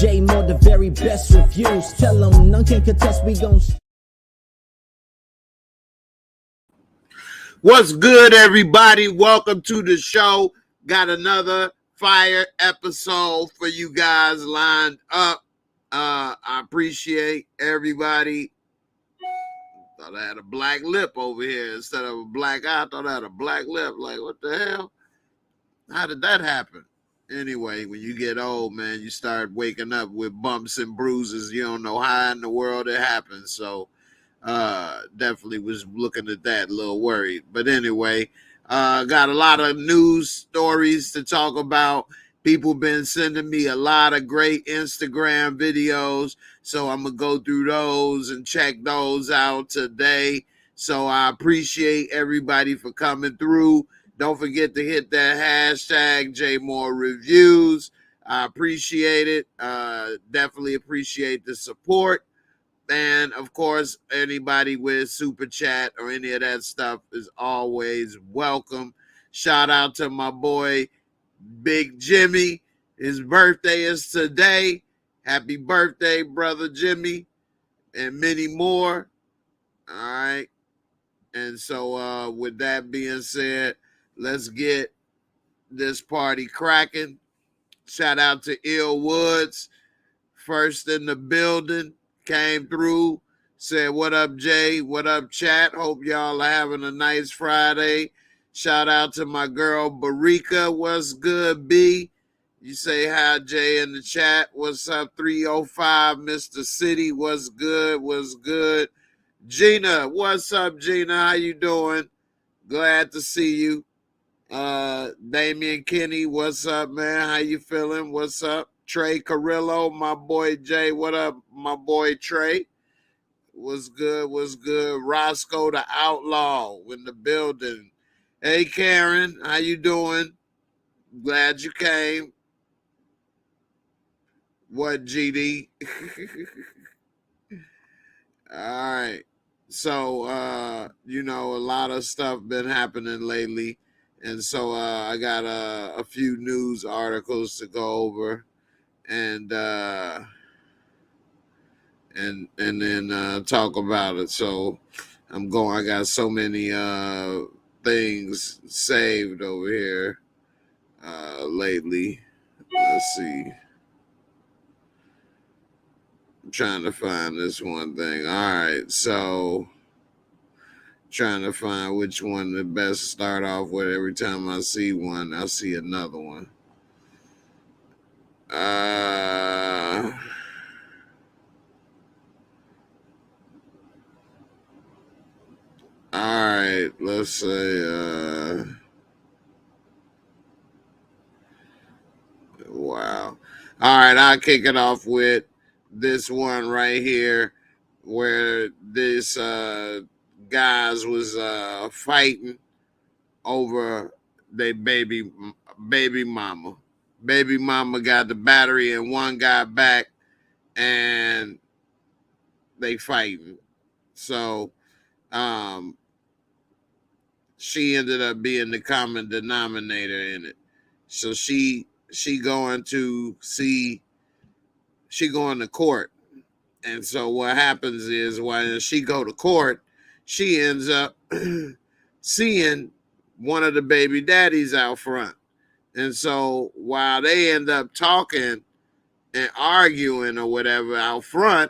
J-Moore, the very best reviews. Tell them none can contest, we gon' What's good, everybody? Welcome to the show. Got another fire episode for you guys lined up. I appreciate everybody. Thought I had a black lip over here instead of a black eye. I thought I had a black lip. Like, what the hell? How did that happen? Anyway, when you get old, man, you start waking up with bumps and bruises. You don't know how in the world it happens. So, definitely was looking at that, a little worried. But anyway, got a lot of news stories to talk about. People been sending me a lot of great Instagram videos, so I'm gonna go through those and check those out today. So I appreciate everybody for coming through. Don't forget to hit that hashtag JAYMOOREREVIEWS. I appreciate it. Definitely appreciate the support. And of course, anybody with super chat or any of that stuff is always welcome. Shout out to my boy, Big Jimmy. His birthday is today. Happy birthday, brother Jimmy, and many more. All right. And so with that being said, let's get this party cracking. Shout out to Ill Woods, first in the building. Came through, said, what up, Jay? What up, chat? Hope y'all are having a nice Friday. Shout out to my girl, Barika. What's good, B? You say hi, Jay, in the chat. What's up, 305, Mr. City? What's good? What's good? Gina, what's up, Gina? How you doing? Glad to see you. Damian Kenny, what's up, man? How you feeling? What's up? Trey Carrillo, my boy Jay. What up, my boy Trey? What's good? What's good? Roscoe the Outlaw in the building. Hey, Karen, how you doing? Glad you came. What, GD? All right. So, a lot of stuff been happening lately. And so I got a few news articles to go over. And then talk about it. So I got so many things saved over here lately. Let's see. I'm trying to find this one thing. All right, so trying to find which one the best start off with. Every time I see one, I see another one. All right, let's say, wow. All right, I'll kick it off with this one right here where this guys was fighting over their baby mama. Baby mama got the battery and one got back and they fighting. So, she ended up being the common denominator in it. So she going to court. And so what happens is when she go to court, she ends up seeing one of the baby daddies out front. And so while they end up talking and arguing or whatever out front,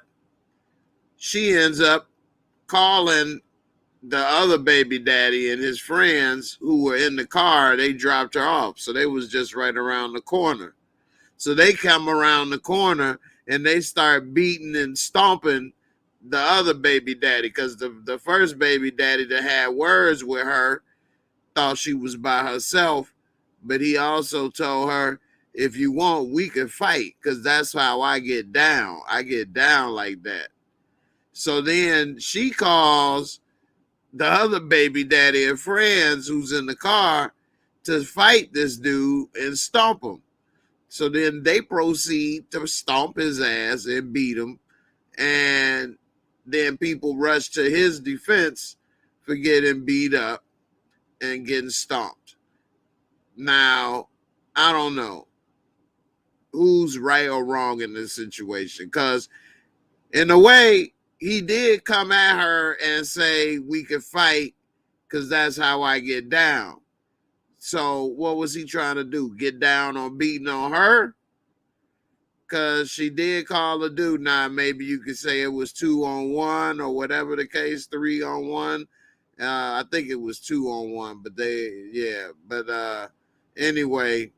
she ends up calling the other baby daddy and his friends who were in the car. They dropped her off. So they was just right around the corner. So they come around the corner and they start beating and stomping the other baby daddy, because the first baby daddy that had words with her thought she was by herself, but he also told her, if you want, we can fight, because that's how I get down. I get down like that. So then she calls the other baby daddy and friends who's in the car to fight this dude and stomp him. So then they proceed to stomp his ass and beat him. And then people rush to his defense for getting beat up and getting stomped. Now, I don't know. who's right or wrong in this situation. Because in a way, he did come at her and say we could fight because that's how I get down. So what was he trying to do? Get down on beating on her? Because she did call a dude. Now, maybe you could say it was 2-on-1 or whatever the case, 3-on-1. I think it was 2-on-1, but anyway,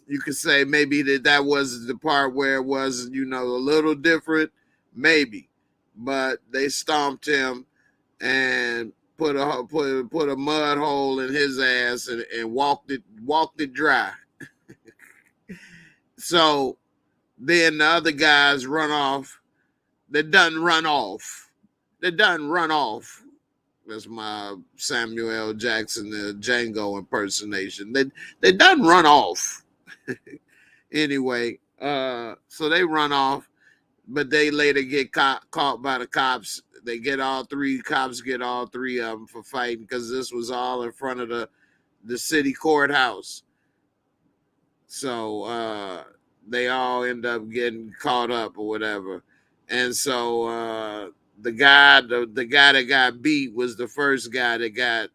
you could say maybe that was the part where it was, a little different, maybe. But they stomped him and put a mud hole in his ass and walked it dry. So then the other guys run off. They done run off. That's my Samuel L. Jackson, the Django impersonation. They done run off. Anyway, so they run off, but they later get caught by the cops. They get all three cops, get all three of them for fighting because this was all in front of the city courthouse. So they all end up getting caught up or whatever. And so the guy that got beat was the first guy that got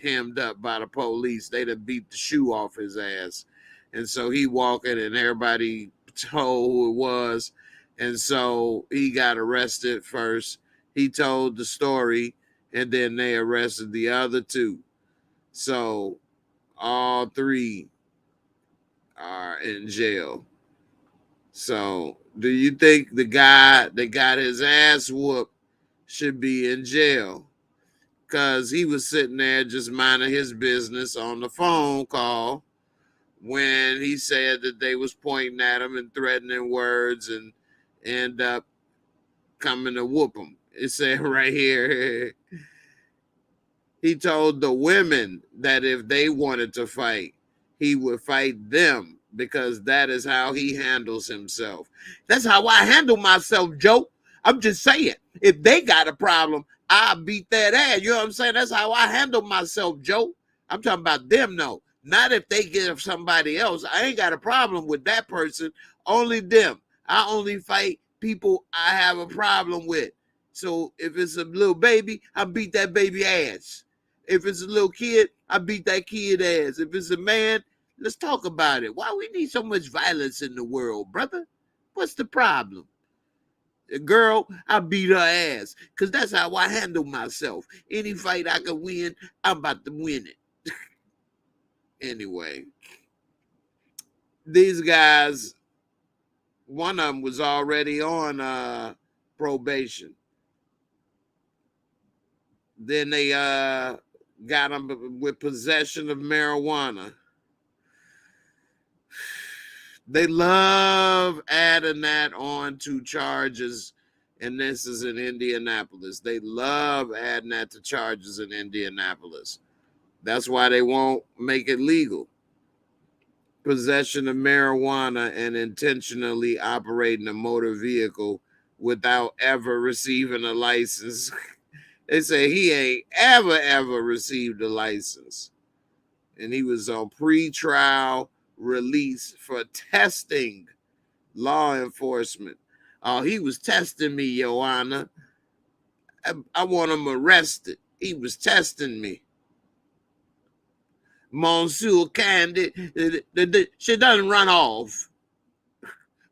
hemmed up by the police. They done beat the shoe off his ass. And so he walking and everybody told who it was. And so he got arrested first. He told the story and then they arrested the other two. So all three are in jail. So do you think the guy that got his ass whooped should be in jail? Because he was sitting there just minding his business on the phone call when he said that they was pointing at him and threatening words and end up coming to whoop him. It said right here, he told the women that if they wanted to fight, he would fight them because that is how he handles himself. That's how I handle myself, Joe. I'm just saying, if they got a problem, I beat that ass. You know what I'm saying? That's how I handle myself, Joe. I'm talking about them, though. Not if they get somebody else. I ain't got a problem with that person. Only them. I only fight people I have a problem with. So if it's a little baby, I beat that baby ass. If it's a little kid, I beat that kid ass. If it's a man, let's talk about it. Why we need so much violence in the world, brother? What's the problem? A girl, I beat her ass because that's how I handle myself. Any fight I can win, I'm about to win it. Anyway, these guys, one of them was already on probation. Then they got him with possession of marijuana. They love adding that on to charges, and this is in Indianapolis. They love adding that to charges in Indianapolis. That's why they won't make it legal. Possession of marijuana and intentionally operating a motor vehicle without ever receiving a license. They say he ain't ever received a license. And he was on pre-trial release for testing law enforcement. Oh, he was testing me, Your Honor. I want him arrested. He was testing me. Monsieur Candy, she doesn't run off.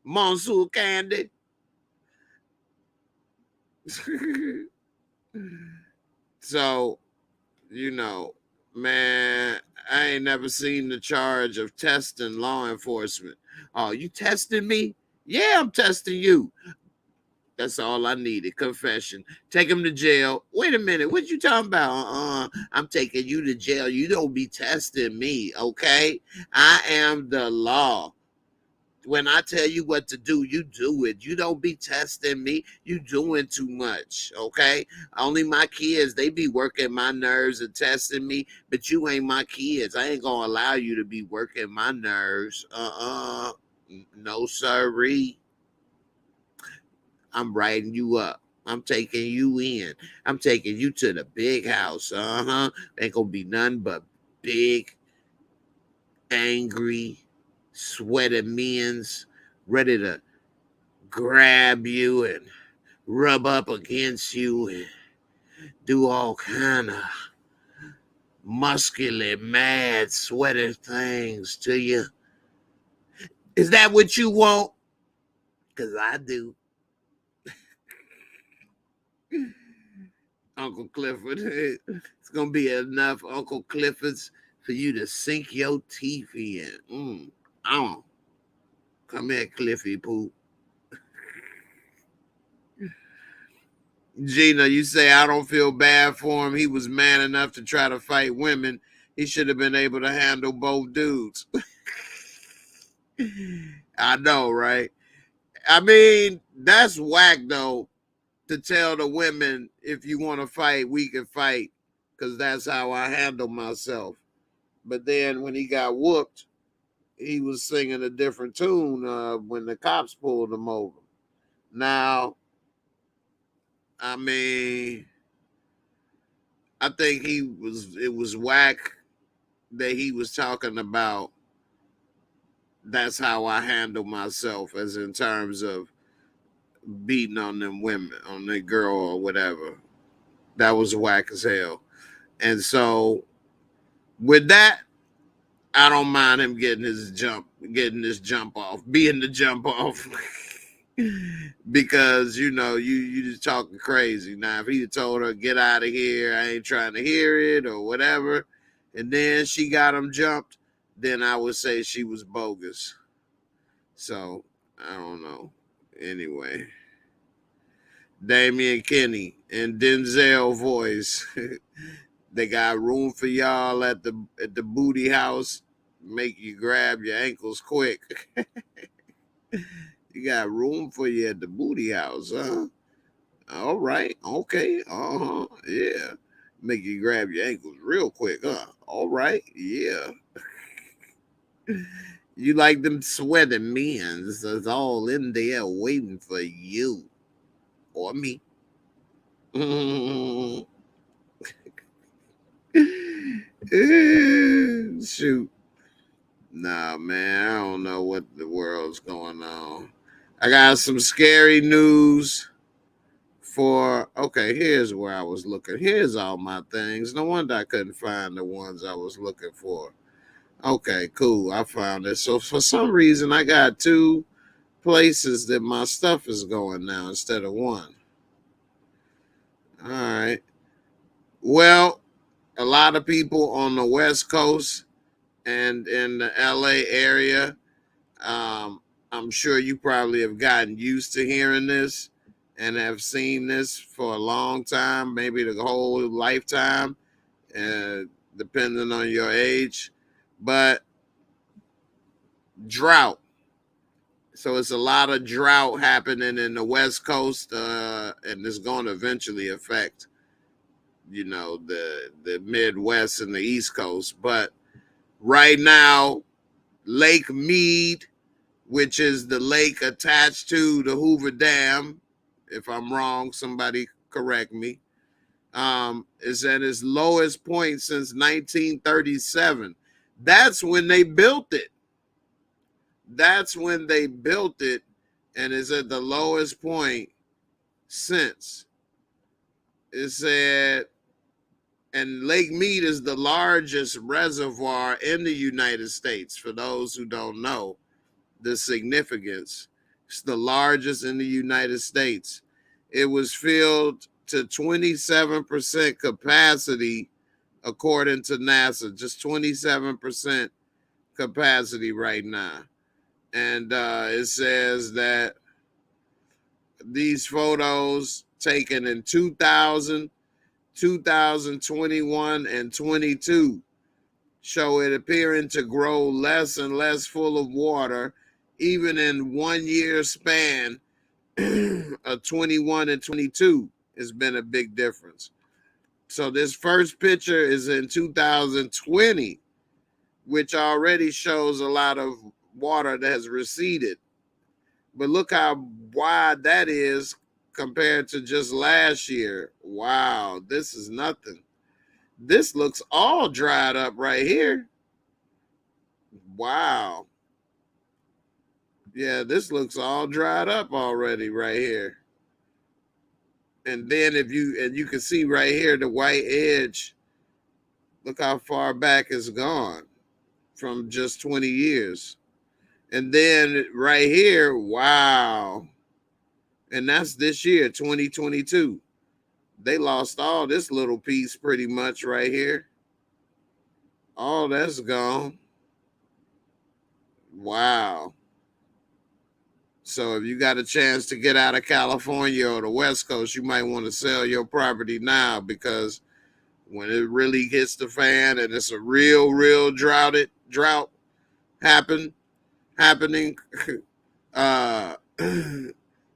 Monsieur Candy. So, man, I ain't never seen the charge of testing law enforcement. Oh, you testing me? Yeah, I'm testing you. That's all I needed. Confession. Take him to jail. Wait a minute. What you talking about? I'm taking you to jail. You don't be testing me, okay? I am the law. When I tell you what to do, you do it. You don't be testing me. You doing too much, okay? Only my kids, they be working my nerves and testing me, but you ain't my kids. I ain't gonna allow you to be working my nerves. No sirree. I'm writing you up. I'm taking you in. I'm taking you to the big house. Ain't gonna be nothing but big, angry, sweaty men's ready to grab you and rub up against you and do all kind of muscular, mad, sweaty things to you. Is that what you want? Because I do. Uncle Clifford. It's going to be enough Uncle Cliffords for you to sink your teeth in. Oh, come here, Cliffy Poo. Gina, you say, I don't feel bad for him. He was man enough to try to fight women. He should have been able to handle both dudes. I know, right? I mean, that's whack, though, to tell the women, if you want to fight, we can fight, because that's how I handle myself. But then when he got whooped, he was singing a different tune when the cops pulled him over. Now, I mean, I think it was whack that he was talking about that's how I handle myself, as in terms of beating on them women, on the girl or whatever. That was whack as hell. And so with that, I don't mind him getting this jump off, being the jump off. Because you just talking crazy. Now if he told her get out of here, I ain't trying to hear it or whatever, and then she got him jumped, then I would say she was bogus. So I don't know. Anyway, Damian Kenny and Denzel voice. They got room for y'all at the booty house. Make you grab your ankles quick. You got room for you at the booty house, huh? All right. Okay. Yeah. Make you grab your ankles real quick, huh? All right. Yeah. You like them sweating men that's all in there waiting for you or me. Shoot. Nah, man, I don't know what the world's going on. I got some scary news okay, here's where I was looking. Here's all my things. No wonder I couldn't find the ones I was looking for. Okay, cool. I found it. So for some reason, I got two places that my stuff is going now instead of one. All right. Well, a lot of people on the West Coast and in the LA area, I'm sure you probably have gotten used to hearing this and have seen this for a long time, maybe the whole lifetime, depending on your age. But drought. So it's a lot of drought happening in the West Coast, and it's going to eventually affect, the Midwest and the East Coast. But right now, Lake Mead, which is the lake attached to the Hoover Dam, if I'm wrong, somebody correct me, is at its lowest point since 1937. That's when they built it. And is at the lowest point since. It said, and Lake Mead is the largest reservoir in the United States, for those who don't know the significance. It's the largest in the United States. It was filled to 27% capacity, according to NASA. Just 27% capacity right now. And it says that these photos taken in 2000, 2021, and 22 show it appearing to grow less and less full of water, even in 1 year span of 21 and 22 has been a big difference. So this first picture is in 2020, which already shows a lot of water that has receded. But look how wide that is compared to just last year. Wow, this is nothing. This looks all dried up right here. Wow. Yeah, this looks all dried up already right here. And then if you can see right here the white edge, look how far back it's gone from just 20 years. And then right here, wow. And that's this year, 2022. They lost all this little piece pretty much right here. All that's gone. Wow. So if you got a chance to get out of California or the West Coast, you might want to sell your property now, because when it really hits the fan and it's a real drought happening,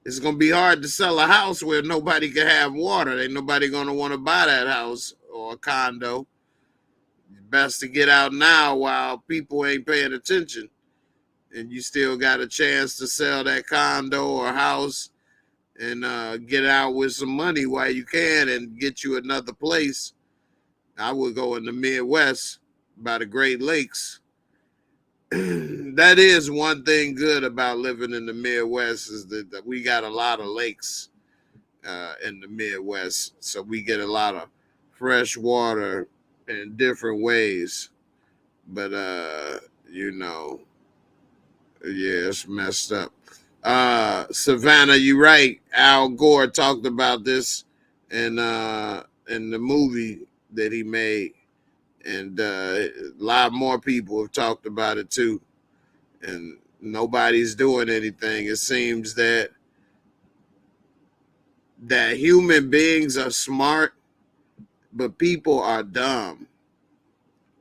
it's gonna be hard to sell a house where nobody can have water. Ain't nobody gonna want to buy that house or a condo. Best to get out now while people ain't paying attention, and you still got a chance to sell that condo or house and get out with some money while you can and get you another place. I would go in the Midwest by the Great Lakes. That is one thing good about living in the Midwest, is that we got a lot of lakes in the Midwest. So we get a lot of fresh water in different ways. But, you know, yeah, it's messed up. Savannah, you're right. Al Gore talked about this in the movie that he made. And a lot more people have talked about it too. And nobody's doing anything. It seems that human beings are smart, but people are dumb.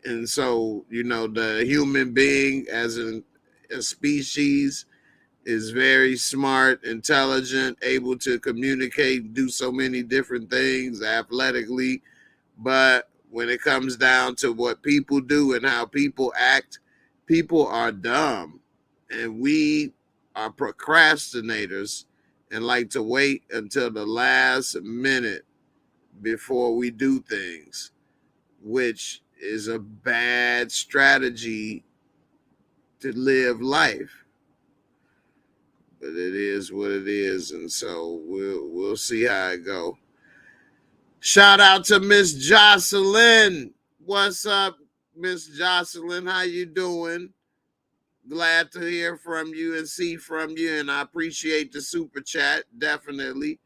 And so, you know, the human being as a species is very smart, intelligent, able to communicate, do so many different things athletically. But when it comes down to what people do and how people act, people are dumb. And we are procrastinators and like to wait until the last minute before we do things, which is a bad strategy to live life. But it is what it is, and so we'll see how it go. Shout out to Miss Jocelyn. What's up, Miss Jocelyn? How you doing? Glad to hear from you and see from you, and I appreciate the super chat, definitely.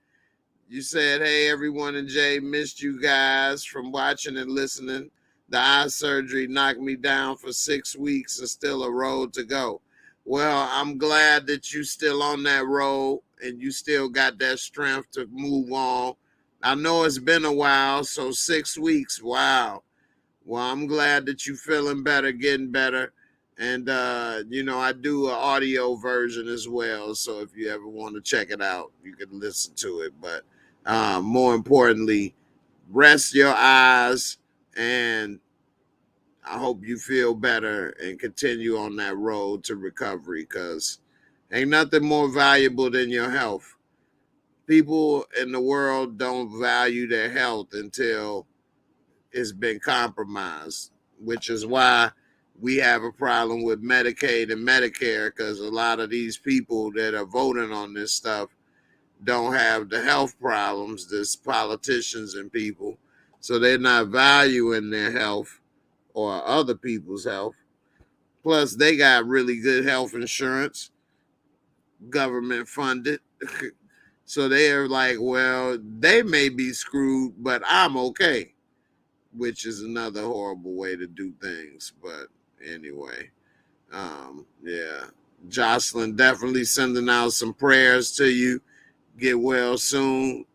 You said, hey, everyone in Jay, missed you guys from watching and listening. The eye surgery knocked me down for 6 weeks and still a road to go. Well, I'm glad that you still on that road and you still got that strength to move on. I know it's been a while, so 6 weeks, wow. Well, I'm glad that you're feeling better, getting better. And, you know, I do an audio version as well. So if you ever want to check it out, you can listen to it. But more importantly, rest your eyes, and I hope you feel better and continue on that road to recovery, because ain't nothing more valuable than your health. People in the world don't value their health until it's been compromised, which is why we have a problem with Medicaid and Medicare, because a lot of these people that are voting on this stuff don't have the health problems, this politicians and people. So they're not valuing their health or other people's health. Plus, they got really good health insurance, government funded. So they're like, well, they may be screwed, but I'm okay, which is another horrible way to do things. But anyway, yeah, Jocelyn, definitely sending out some prayers to you. Get well soon.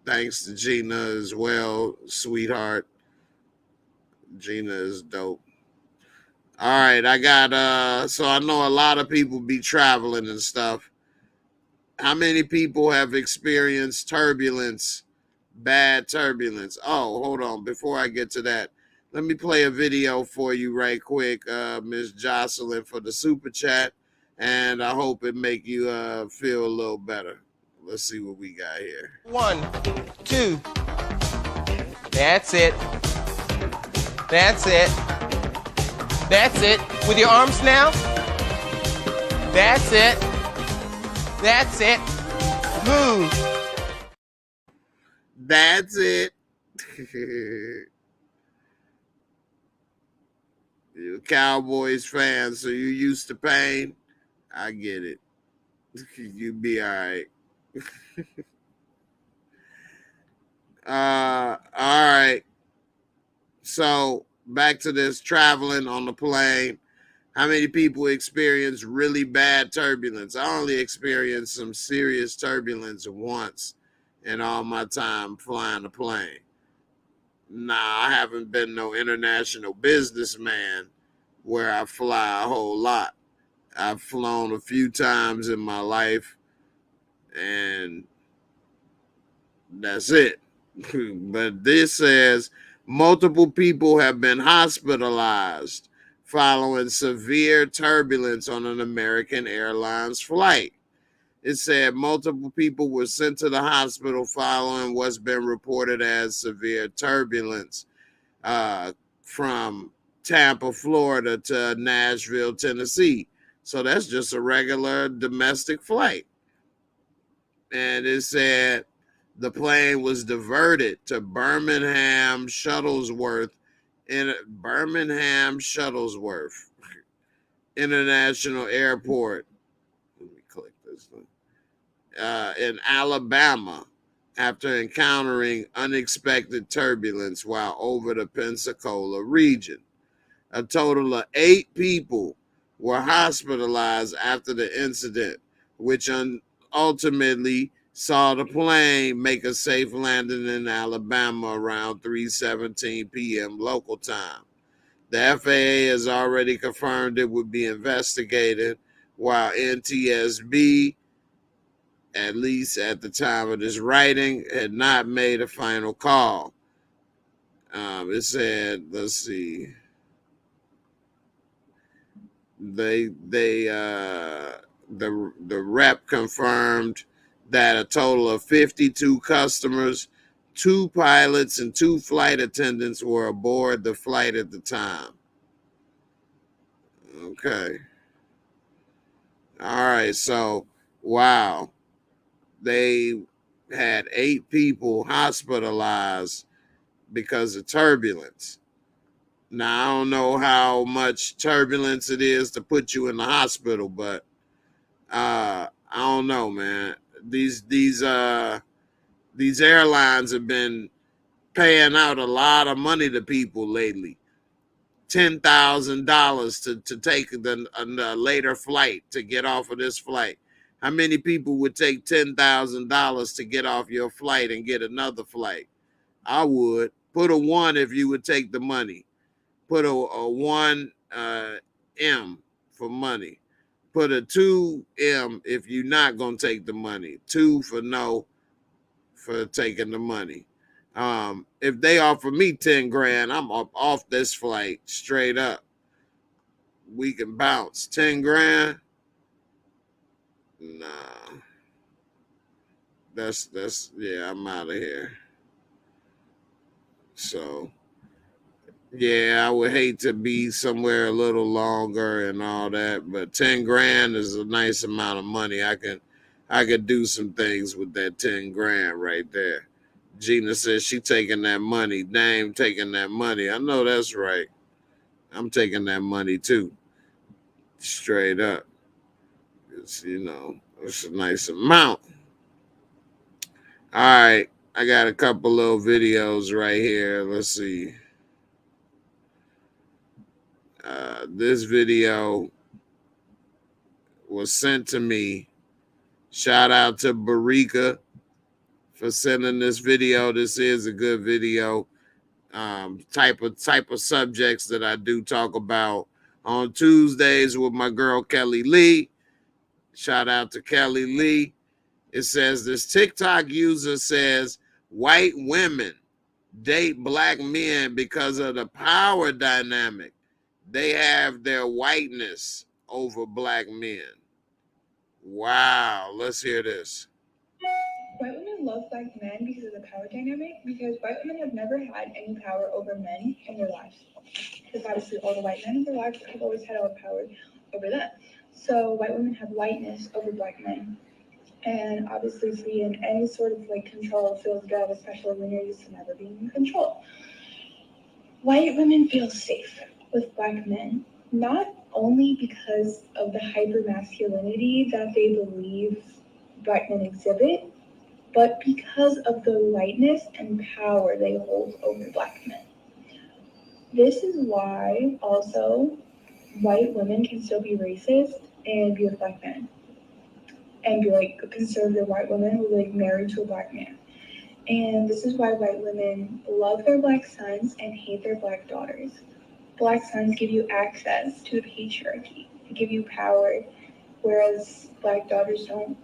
Thanks to Gina as well, sweetheart. Gina is dope. All right, I got so I know a lot of people be traveling and stuff. How many people have experienced turbulence, bad turbulence? Oh, hold on. Before I get to that, let me play a video for you right quick, Miss Jocelyn, for the super chat, and I hope it make you feel a little better. Let's see what we got here. 1, 2. That's it. That's it. That's it. With your arms now. That's it. That's it. Move. That's it. You're a Cowboys fan, so you used to pain. I get it. You be all right. All right. So back to this traveling on the plane. How many people experience really bad turbulence? I only experienced some serious turbulence once in all my time flying a plane. Nah, I haven't been no international businessman where I fly a whole lot. I've flown a few times in my life, and that's it. But this says multiple people have been hospitalized following severe turbulence on an American Airlines flight. It said multiple people were sent to the hospital following what's been reported as severe turbulence from Tampa, Florida to Nashville, Tennessee. So that's just a regular domestic flight. And it said the plane was diverted to Birmingham Shuttlesworth International Airport. Let me click this one. In Alabama after encountering unexpected turbulence while over the Pensacola region. A total of 8 people were hospitalized after the incident, which ultimately saw the plane make a safe landing in Alabama around 3:17 p.m. local time. The FAA has already confirmed it would be investigated, while NTSB, at least at the time of this writing, had not made a final call. It said, let's see, the rep confirmed that a total of 52 customers, 2 pilots, and 2 flight attendants were aboard the flight at the time. Okay. All right. So, wow. They had 8 people hospitalized because of turbulence. Now, I don't know how much turbulence it is to put you in the hospital, but I don't know, man. These airlines have been paying out a lot of money to people lately. $10,000 to take a later flight to get off of this flight. How many people would take $10,000 to get off your flight and get another flight? I would. Put a 1 if you would take the money. Put a 1 M for money. Put a 2 M if you're not going to take the money. 2 for no for taking the money. If they offer me 10 grand, I'm off this flight straight up. We can bounce. 10 grand? Nah. That's yeah, I'm out of here. So yeah, I would hate to be somewhere a little longer and all that, but 10 grand is a nice amount of money. I could do some things with that 10 grand right there. Gina says she taking that money. Dame taking that money. I know that's right. I'm taking that money too. Straight up. It's, it's a nice amount. All right. I got a couple little videos right here. Let's see. This video was sent to me. Shout out to Barika for sending this video. This is a good video. Type of subjects that I do talk about on Tuesdays with my girl Kelly Lee. Shout out to Kelly Lee. It says this TikTok user says white women date black men because of the power dynamic. They have their whiteness over black men. Wow, let's hear this. White women love black men because of the power dynamic, because white women have never had any power over men in their lives. Because obviously all the white men in their lives have always had all the power over them. So white women have whiteness over black men. And obviously being any sort of like control feels good, especially when you're used to never being in control. White women feel safe with Black men, not only because of the hypermasculinity that they believe Black men exhibit, but because of the lightness and power they hold over Black men. This is why also white women can still be racist and be with Black men, and be like a conservative white woman who like married to a Black man. And this is why white women love their Black sons and hate their Black daughters. Black sons give you access to the patriarchy, they give you power, whereas Black daughters don't.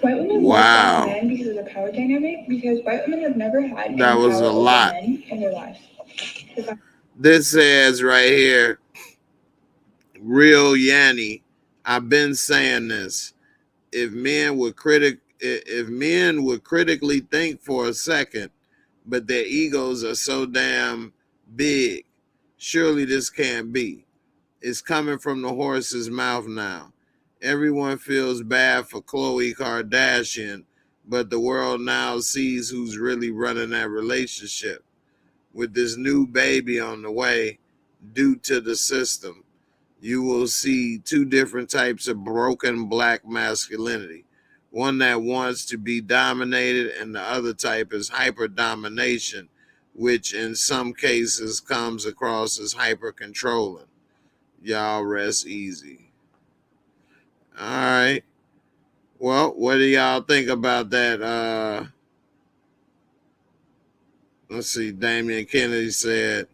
White women love Black men because of the power dynamic, because white women have never had that any was power a lot. over men in their lives. This says right here, real Yanni, I've been saying this. If men would critically think for a second, but their egos are so damn big, surely this can't be. It's coming from the horse's mouth now. Everyone feels bad for Khloe Kardashian, but the world now sees who's really running that relationship. With this new baby on the way, due to the system, you will see two different types of broken Black masculinity. One that wants to be dominated, and the other type is hyper domination, which in some cases comes across as hyper controlling. Y'all rest easy. All right. Well, what do y'all think about that? Let's see. Damian Kennedy said,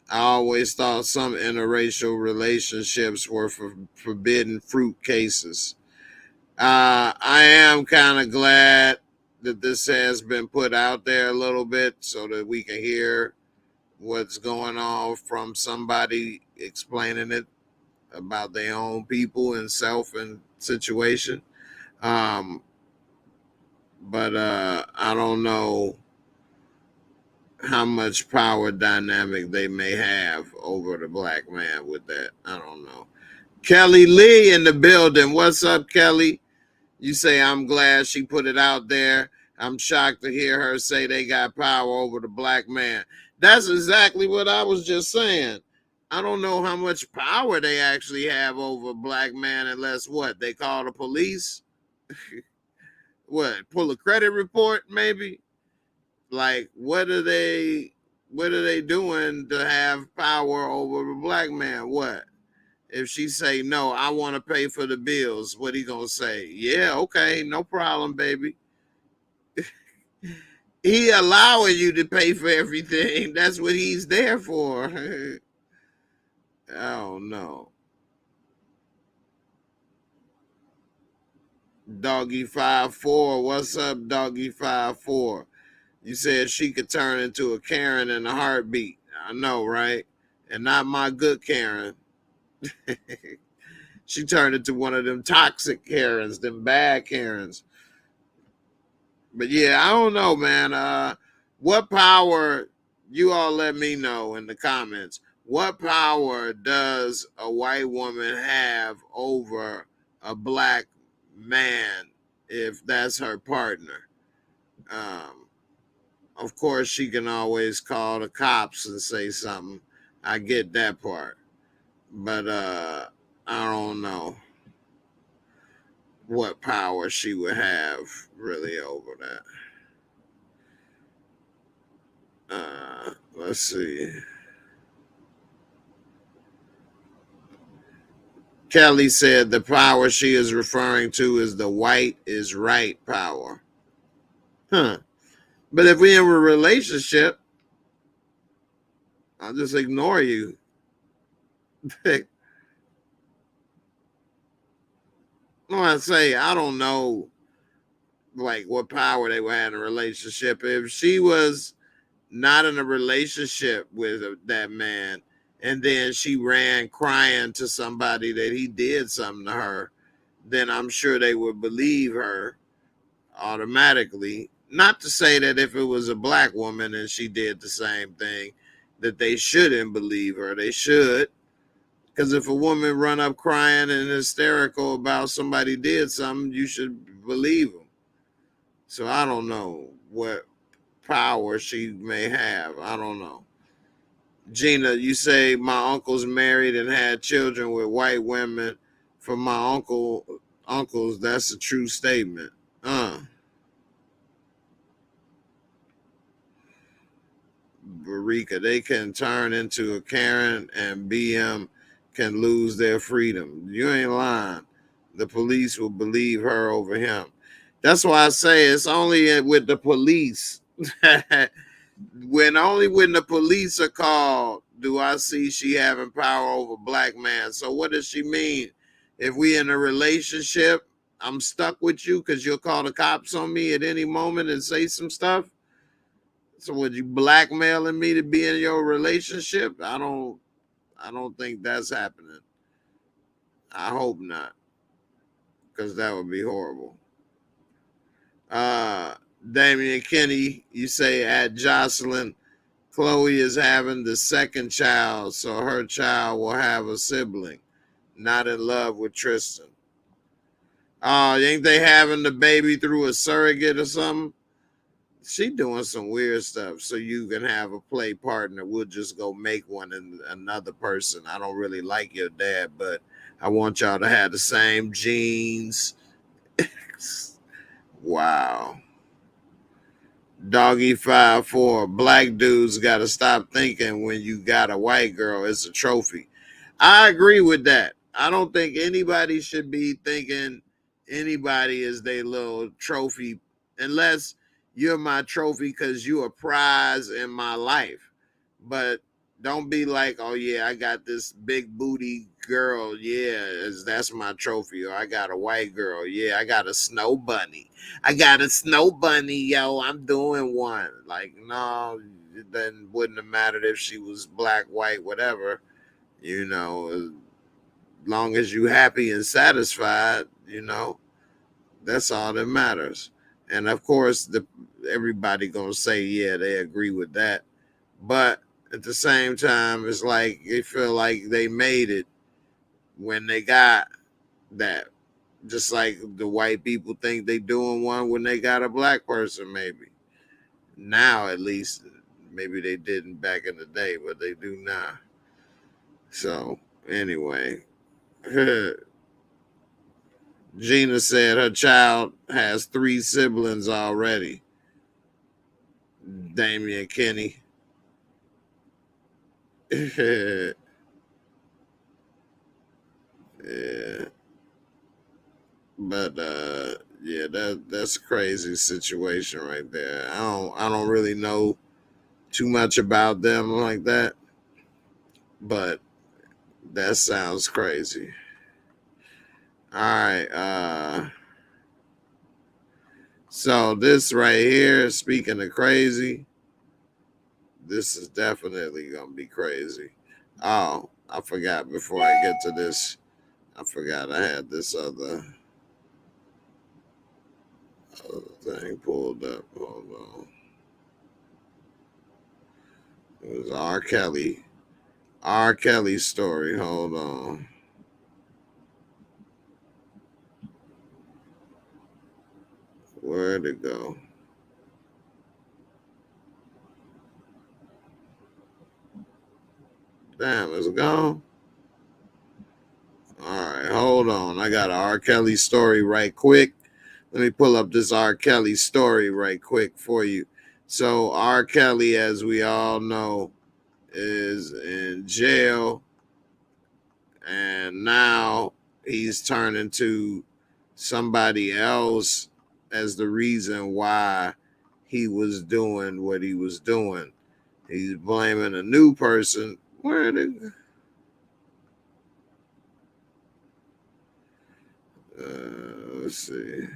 I always thought some interracial relationships were for forbidden fruit cases. I am kind of glad that this has been put out there a little bit so that we can hear what's going on from somebody explaining it about their own people and self and situation. But I don't know how much power dynamic they may have over the Black man with that. I don't know. Kelly Lee in the building. What's up, Kelly? You say, I'm glad she put it out there. I'm shocked to hear her say they got power over the Black man. That's exactly what I was just saying. I don't know how much power they actually have over a Black man unless what? They call the police? What? Pull a credit report maybe? Like what are they doing to have power over a Black man? What? If she say no, I want to pay for the bills, what he gonna say? Yeah, okay, no problem, baby. He allowing you to pay for everything. That's what he's there for. I don't know. Doggy 5'4", what's up, Doggy 5'4"? You said she could turn into a Karen in a heartbeat. I know, right? And not my good Karen. She turned into one of them toxic Karens, them bad Karens. But yeah, I don't know, man. What power, you all let me know in the comments. What power does a white woman have over a Black man if that's her partner? Of course, she can always call the cops and say something. I get that part. But I don't know what power she would have really over that. Let's see. Kelly said the power she is referring to is the white is right power. Huh. But if we're in a relationship, I'll just ignore you. I say, I don't know like what power they would have in a relationship. If she was not in a relationship with that man, and then she ran crying to somebody that he did something to her, then I'm sure they would believe her automatically. Not to say that if it was a Black woman and she did the same thing, that they shouldn't believe her. They should. Because if a woman run up crying and hysterical about somebody did something, you should believe them. So I don't know what power she may have. I don't know. Gina, you say my uncle's married and had children with white women. For my uncles, that's a true statement. Barika, they can turn into a Karen and BM can lose their freedom. You ain't lying. The police will believe her over him. That's why I say it's only with the police. When the police are called, do I see she having power over black man. So what does she mean? If we in a relationship, I'm stuck with you because you'll call the cops on me at any moment and say some stuff. So would you blackmailing me to be in your relationship? I don't think that's happening. I hope not, because that would be horrible. Damian Kenny, you say at Jocelyn, Chloe is having the second child, so her child will have a sibling. Not in love with Tristan. Ain't they having the baby through a surrogate or something? She doing some weird stuff so you can have a play partner. We'll just go make one and another person. I don't really like your dad, but I want y'all to have the same genes. Wow. Doggy 5'4". Black dudes got to stop thinking when you got a white girl, it's a trophy. I agree with that. I don't think anybody should be thinking anybody is their little trophy unless you're my trophy because you're a prize in my life. But don't be like, oh yeah, I got this big booty girl. Yeah, that's my trophy. Or I got a white girl. Yeah, I got a snow bunny. I got a snow bunny, yo. I'm doing one. Like, no, it then wouldn't have mattered if she was black, white, whatever. You know, as long as you happy and satisfied, you know, that's all that matters. And of course, everybody gonna say, yeah, they agree with that. But at the same time, it's like they feel like they made it when they got that. Just like the white people think they doing one when they got a black person, maybe. Now, at least, maybe they didn't back in the day, but they do now. So, anyway, Gina said her child has 3 siblings already. Damian Kenny. Yeah. But yeah, that's a crazy situation right there. I don't really know too much about them like that, but that sounds crazy. All right, so this right here, speaking of crazy, this is definitely gonna be crazy. Oh, I forgot before I get to this. I forgot I had this other thing pulled up. Hold on. It was R. Kelly. R. Kelly's story. Hold on. Where'd it go? Damn, it's gone. All right, hold on. I got an R. Kelly story right quick. Let me pull up this R. Kelly story right quick for you. So R. Kelly, as we all know, is in jail, and now he's turning to somebody else as the reason why he was doing what he was doing. He's blaming a new person. Where did let's see.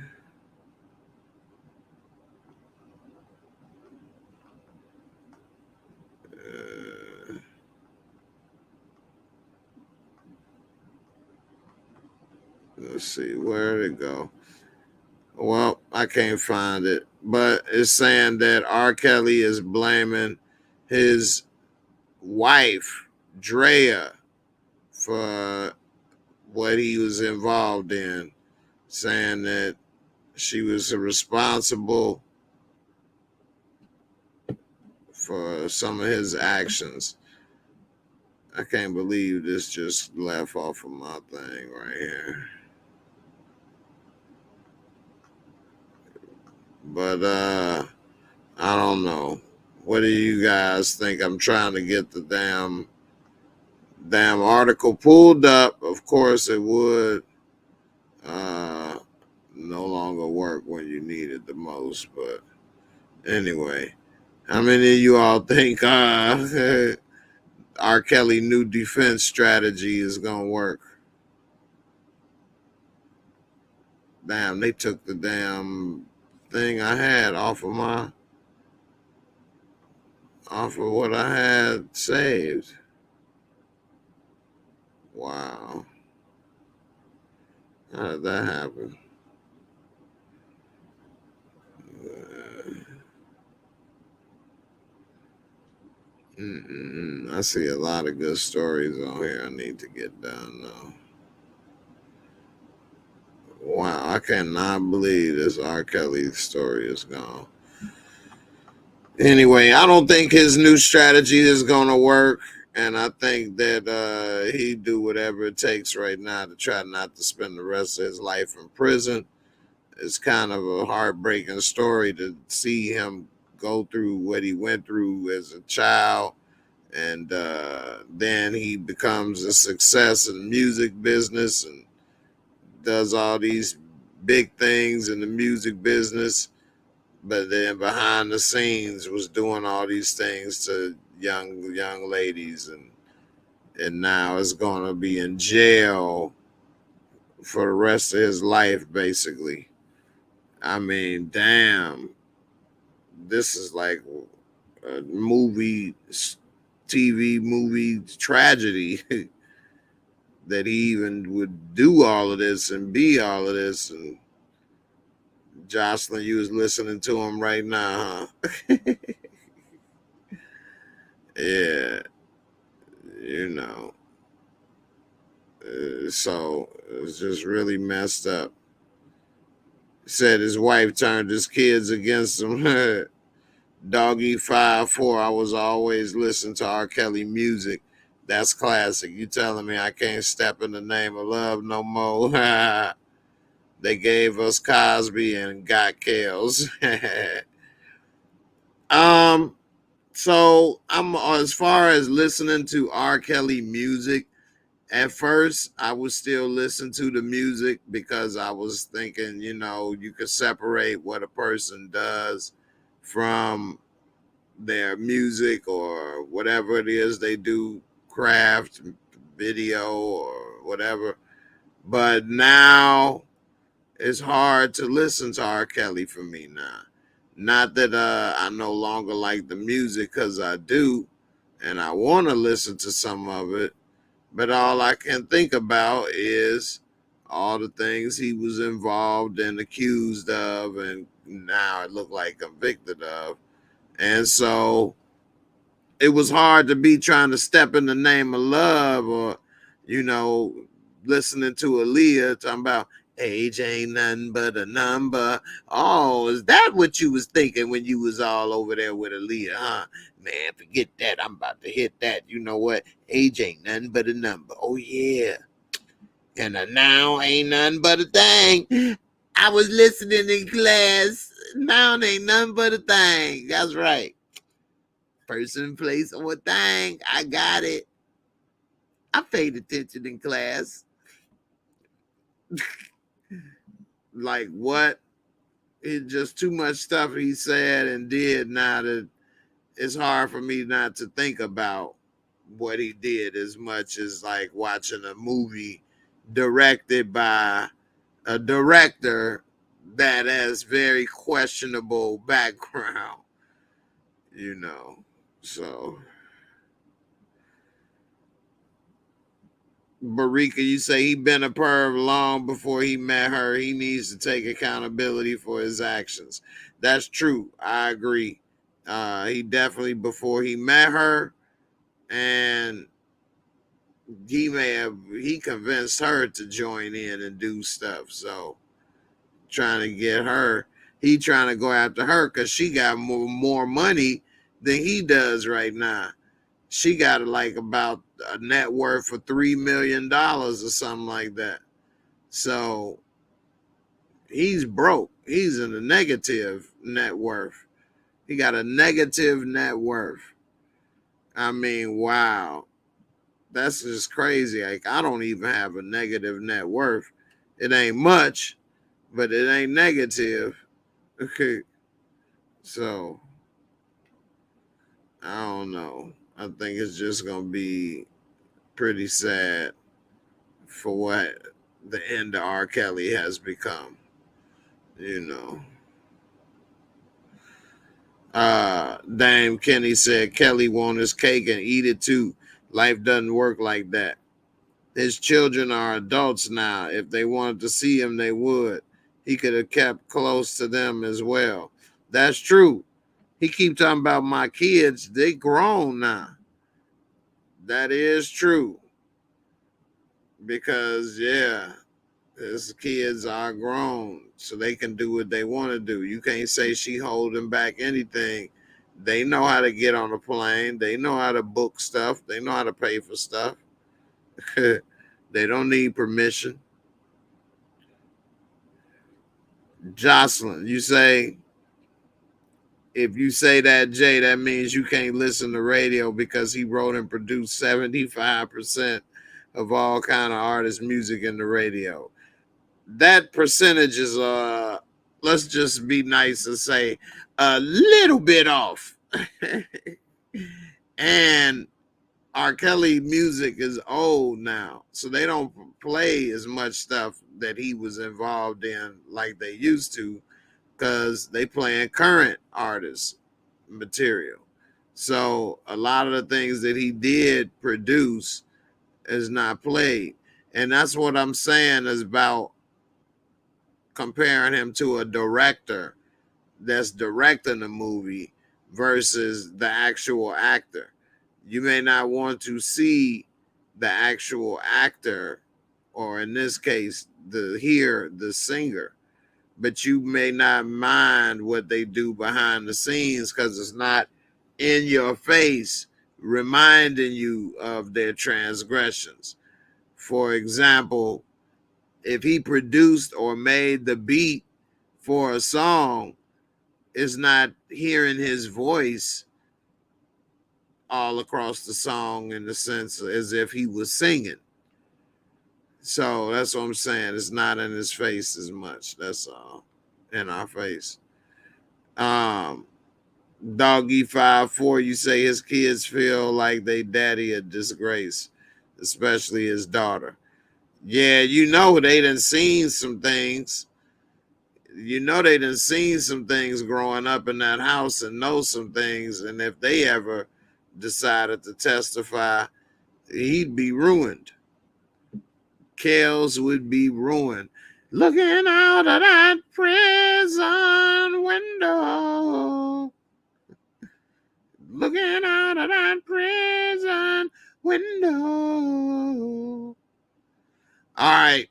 Let's see, where did it go? Well, I can't find it, but it's saying that R. Kelly is blaming his wife, Drea, for what he was involved in, saying that she was responsible for some of his actions. I can't believe this just left off of my thing right here. But I don't know. What do you guys think? I'm trying to get the damn article pulled up. Of course it would no longer work when you need it the most. But anyway, how many of you all think R. Kelly new defense strategy is gonna work? Damn, they took the damn thing I had off of what I had saved. Wow. How did that happen? I see a lot of good stories on here I need to get done though. Wow, I cannot believe this R. Kelly story is gone. Anyway, I don't think his new strategy is going to work. And I think that he do whatever it takes right now to try not to spend the rest of his life in prison. It's kind of a heartbreaking story to see him go through what he went through as a child. And then he becomes a success in the music business and does all these big things in the music business. But then behind the scenes was doing all these things to young ladies, and now is going to be in jail for the rest of his life, basically. I mean, damn, this is like a TV movie tragedy that he even would do all of this and be all of this. And Jocelyn, you was listening to him right now, huh? Yeah, you know. So it's just really messed up. Said his wife turned his kids against him. Doggy 5'4". I was always listening to R. Kelly music. That's classic. You telling me I can't step in the name of love no more? They gave us Cosby and got Kales. So I'm as far as listening to R. Kelly music. At first, I would still listen to the music because I was thinking, you could separate what a person does from their music or whatever it is they do, craft, video, or whatever. But now it's hard to listen to R. Kelly for me now. Not that I no longer like the music, because I do, and I want to listen to some of it. But all I can think about is all the things he was involved and accused of, and now it looked like convicted of. And so it was hard to be trying to step in the name of love, or, listening to Aaliyah talking about age ain't nothing but a number. Oh, is that what you was thinking when you was all over there with Aaliyah, huh? Man, forget that. I'm about to hit that. You know what? Age ain't nothing but a number. Oh, yeah. And a now ain't nothing but a thing. I was listening in class. Now ain't nothing but a thing. That's right. Person, place, or thing. I got it. I paid attention in class. Like, what? It's just too much stuff he said and did now that it's hard for me not to think about what he did as much as like watching a movie directed by a director that has very questionable background, So Barika, you say he been a perv long before he met her. He needs to take accountability for his actions. That's true. I agree. He definitely, before he met her, and he convinced her to join in and do stuff. So trying to get her, he trying to go after her because she got more money than he does right now. She got like about a net worth of $3 million or something like that. So he's broke. He's in a negative net worth. He got a negative net worth. I mean, wow. That's just crazy. Like, I don't even have a negative net worth. It ain't much, but it ain't negative. Okay. So, I don't know. I think it's just going to be pretty sad for what the end of R. Kelly has become. You know. Dame Kenny said Kelly want his cake and eat it too. Life doesn't work like that. His children are adults now. If they wanted to see him, they would. He could have kept close to them as well. That's true. He keep talking about my kids. They grown now. That is true. Because, yeah, his kids are grown, so they can do what they want to do. You can't say she holding back anything. They know how to get on a plane. They know how to book stuff. They know how to pay for stuff. They don't need permission. Jocelyn, you say, if you say that, Jay, that means you can't listen to radio because he wrote and produced 75% of all kind of artists' music in the radio. That percentage is, let's just be nice and say, a little bit off. And R. Kelly music is old now, so they don't play as much stuff that he was involved in like they used to, because they playing current artists material. So a lot of the things that he did produce is not played. And that's what I'm saying is about comparing him to a director that's directing the movie versus the actual actor. You may not want to see the actual actor, or in this case, hear the singer, but you may not mind what they do behind the scenes because it's not in your face reminding you of their transgressions. For example, if he produced or made the beat for a song, it's not hearing his voice all across the song in the sense as if he was singing. So that's what I'm saying. It's not in his face as much. That's all in our face. Doggy 5-4, you say his kids feel like they daddy a disgrace, especially his daughter. Yeah, you know they done seen some things. You know they done seen some things growing up in that house and know some things. And if they ever decided to testify, he'd be ruined. Kels would be ruined. Looking out of that prison window. Looking out of that prison window. All right.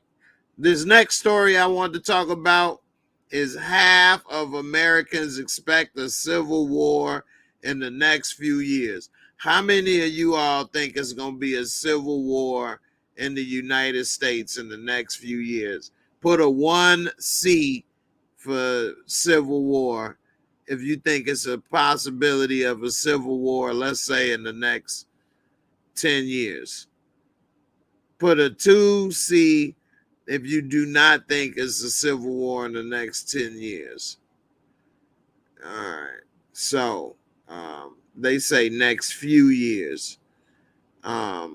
This next story I want to talk about is half of Americans expect a civil war in the next few years. How many of you all think it's going to be a civil war in the United States in the next few years? Put a 1C for civil war if you think it's a possibility of a civil war, let's say in the next 10 years. Put a 2C if you do not think it's a civil war in the next 10 years. All right. So they say next few years. A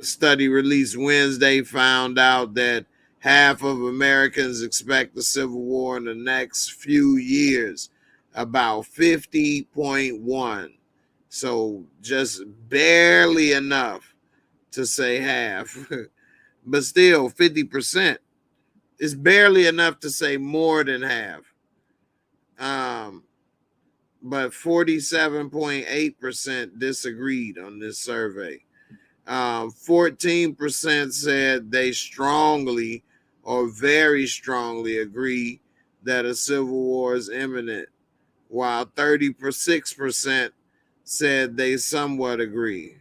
study released Wednesday found out that half of Americans expect a civil war in the next few years, about 50.1. So just barely enough to say half. But still 50% is barely enough to say more than half. But 47.8% disagreed on this survey. 14% said they strongly or very strongly agree that a civil war is imminent, while 36% said they somewhat agree.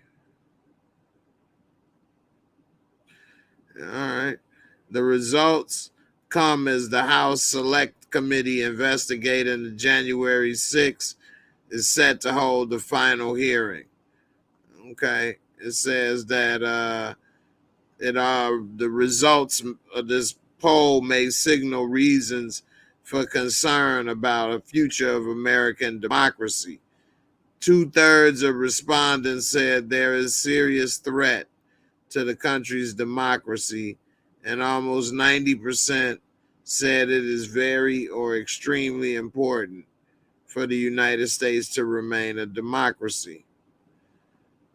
All right. The results come as the House Select Committee investigating the January 6th is set to hold the final hearing. Okay. It says that the results of this poll may signal reasons for concern about a future of American democracy. 2/3 of respondents said there is serious threat to the country's democracy, and almost 90% said it is very or extremely important for the United States to remain a democracy.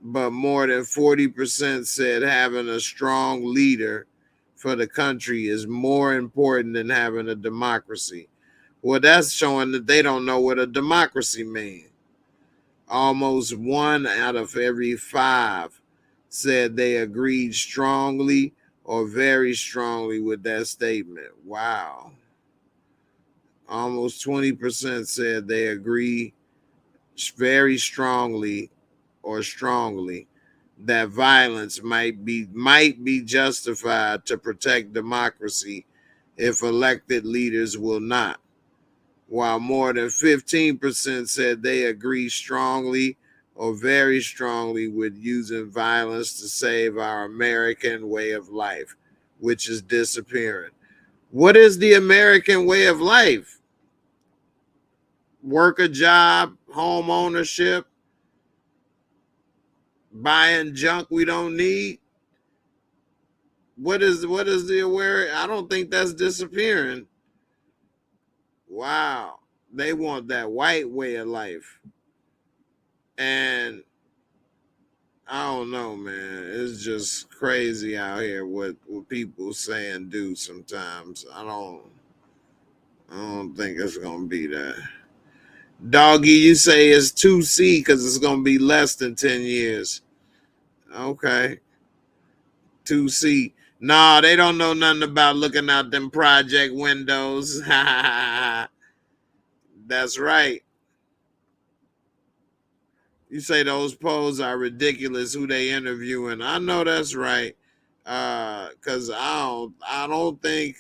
But more than 40% said having a strong leader for the country is more important than having a democracy. Well, that's showing that they don't know what a democracy means. Almost 1 out of every 5 said they agreed strongly or very strongly with that statement. Wow. Almost 20% said they agree very strongly or strongly that violence might be justified to protect democracy if elected leaders will not, while more than 15% said they agree strongly or very strongly with using violence to save our American way of life, which is disappearing. What is the American way of life? Work a job, home ownership, buying junk we don't need. What is the aware? I don't think that's disappearing. Wow. They want that white way of life. And I don't know, man. It's just crazy out here what people say and do sometimes. I don't think it's gonna be that. Doggy, you say it's 2C because it's gonna be less than 10 years. Okay. 2C. Nah, they don't know nothing about looking out them project windows. That's right. You say those polls are ridiculous. Who they interviewing? I know that's right. Cause I don't think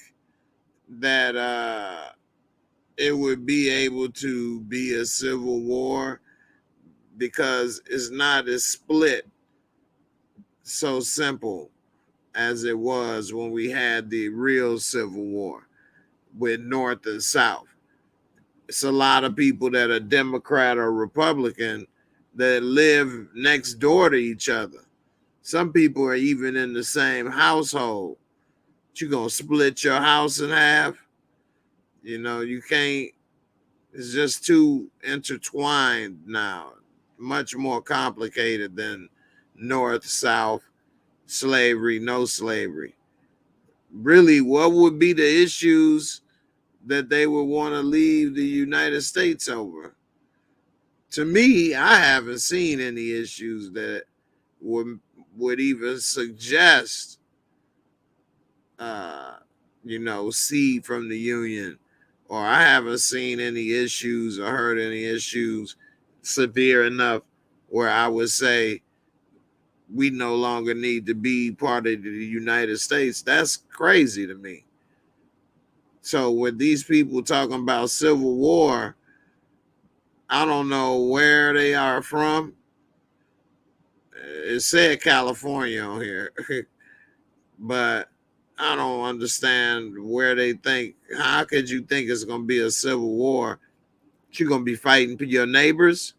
that it would be able to be a civil war because it's not as split so simple as it was when we had the real Civil War with North and South. It's a lot of people that are Democrat or Republican that live next door to each other. Some people are even in the same household. You gonna split your house in half? You know, you can't. It's just too intertwined now. Much more complicated than North, South, slavery, no slavery. Really, what would be the issues that they would want to leave the United States over? To me, I haven't seen any issues that would even suggest, uh, see from the Union, or I haven't seen any issues or heard any issues severe enough where I would say we no longer need to be part of the United States. That's crazy to me. So with these people talking about civil war, I don't know where they are from. It said California on here, but I don't understand where they think. How could you think it's going to be a civil war? You're going to be fighting your neighbors?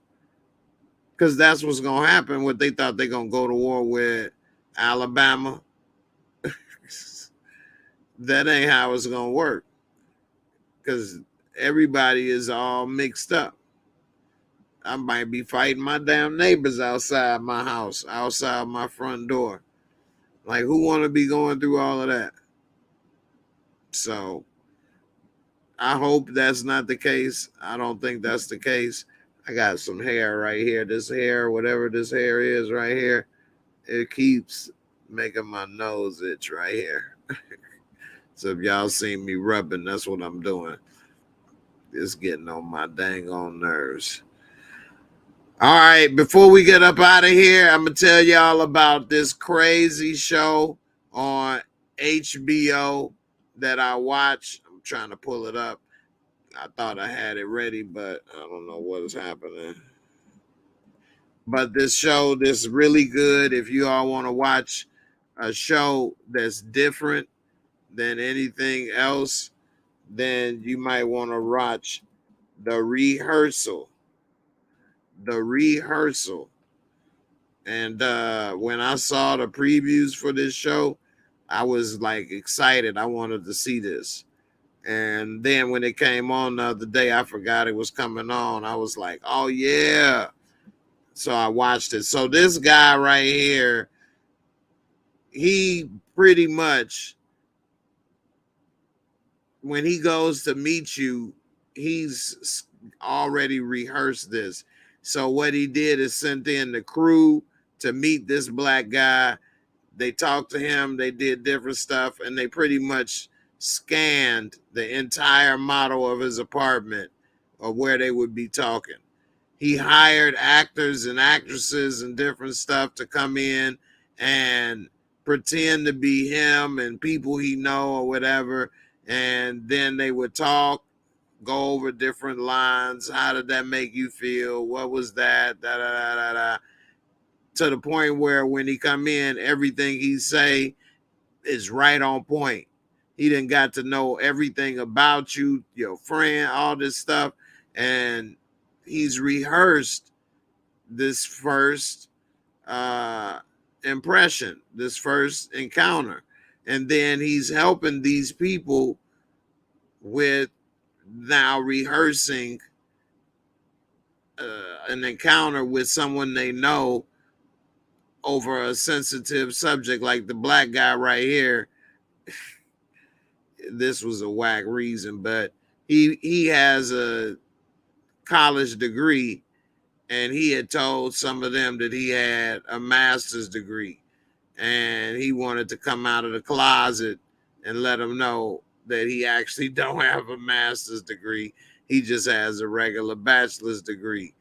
Because that's what's going to happen. What they thought they're going to go to war with Alabama. That ain't how it's going to work. Because everybody is all mixed up. I might be fighting my damn neighbors outside my house, outside my front door. Like, who want to be going through all of that? So I hope that's not the case. I don't think that's the case. I got some hair right here. This hair, whatever this hair is right here, It keeps making my nose itch right here. So if y'all see me rubbing, that's what I'm doing. It's getting on my dang on nerves. All right, before we get up out of here, I'm going to tell y'all about this crazy show on HBO that I watch. I'm trying to pull it up. I thought I had it ready, but I don't know what is happening. But this show, this is really good. If you all want to watch a show that's different than anything else, then you might want to watch The Rehearsal. The Rehearsal. And when I saw the previews for this show, I was like excited. I wanted to see this. And then when it came on the other day, I forgot it was coming on. I was like, oh, yeah. So I watched it. So this guy right here, he pretty much, when he goes to meet you, he's already rehearsed this. So what he did is sent in the crew to meet this black guy. They talked to him. They did different stuff, and they pretty much scanned the entire model of his apartment of where they would be talking. He hired actors and actresses and different stuff to come in and pretend to be him and people he know or whatever. And then they would talk, go over different lines. How did that make you feel? What was that? Da, da, da, da, da. To the point where when he come in, everything he say is right on point. He done got to know everything about you, your friend, all this stuff. And he's rehearsed this first impression, this first encounter. And then he's helping these people with now rehearsing an encounter with someone they know over a sensitive subject, like the black guy right here. This was a whack reason, but he has a college degree, and he had told some of them that he had a master's degree, and he wanted to come out of the closet and let them know that he actually don't have a master's degree. He just has a regular bachelor's degree.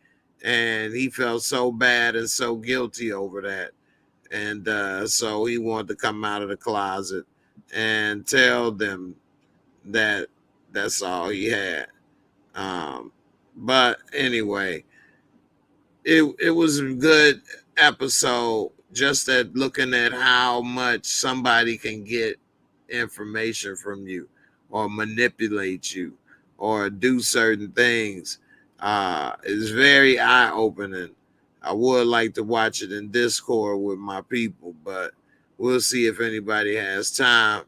And he felt so bad and so guilty over that. And so he wanted to come out of the closet and tell them that that's all he had. But anyway, it was a good episode, just at looking at how much somebody can get information from you or manipulate you or do certain things. It's very eye-opening. I would like to watch it in Discord with my people, but we'll see if anybody has time.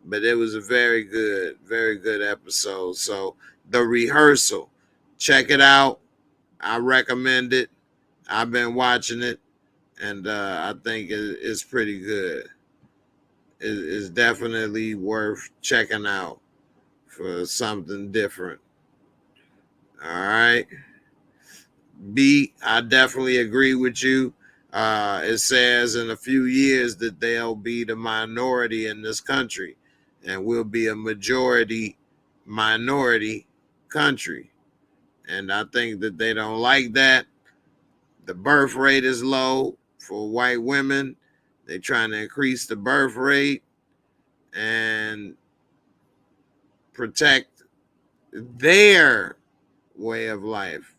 But it was a very good episode. So The Rehearsal, check it out. I recommend it. I've been watching it, and I think it's pretty good. It's definitely worth checking out for something different. All right. B, I definitely agree with you. It says in a few years that they'll be the minority in this country, and we'll be a majority minority country. And I think that they don't like that. The birth rate is low for white women. They're trying to increase the birth rate and protect their way of life.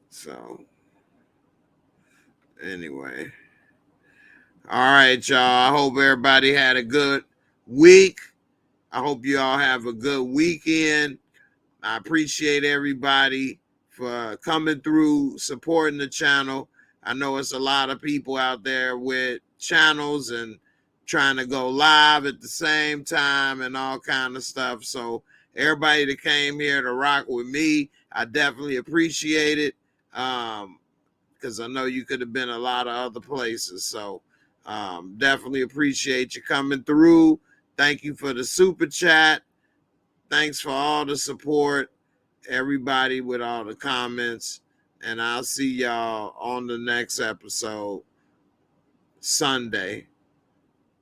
So, anyway. All right, y'all. I hope everybody had a good week. I hope you all have a good weekend. I appreciate everybody for coming through, supporting the channel. I know it's a lot of people out there with channels and trying to go live at the same time and all kind of stuff. So everybody that came here to rock with me, I definitely appreciate it, because I know you could have been a lot of other places. So definitely appreciate you coming through. Thank you for the super chat. Thanks for all the support, everybody with all the comments. And I'll see y'all on the next episode. Sunday.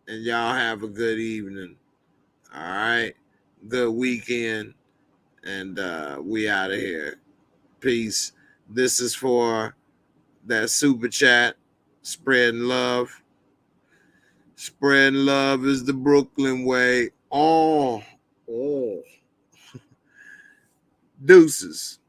And y'all have a good evening. All right. Good weekend. And we out of here. Peace. This is for that super chat. Spreading love. Spreading love is the Brooklyn way. Oh. Deuces.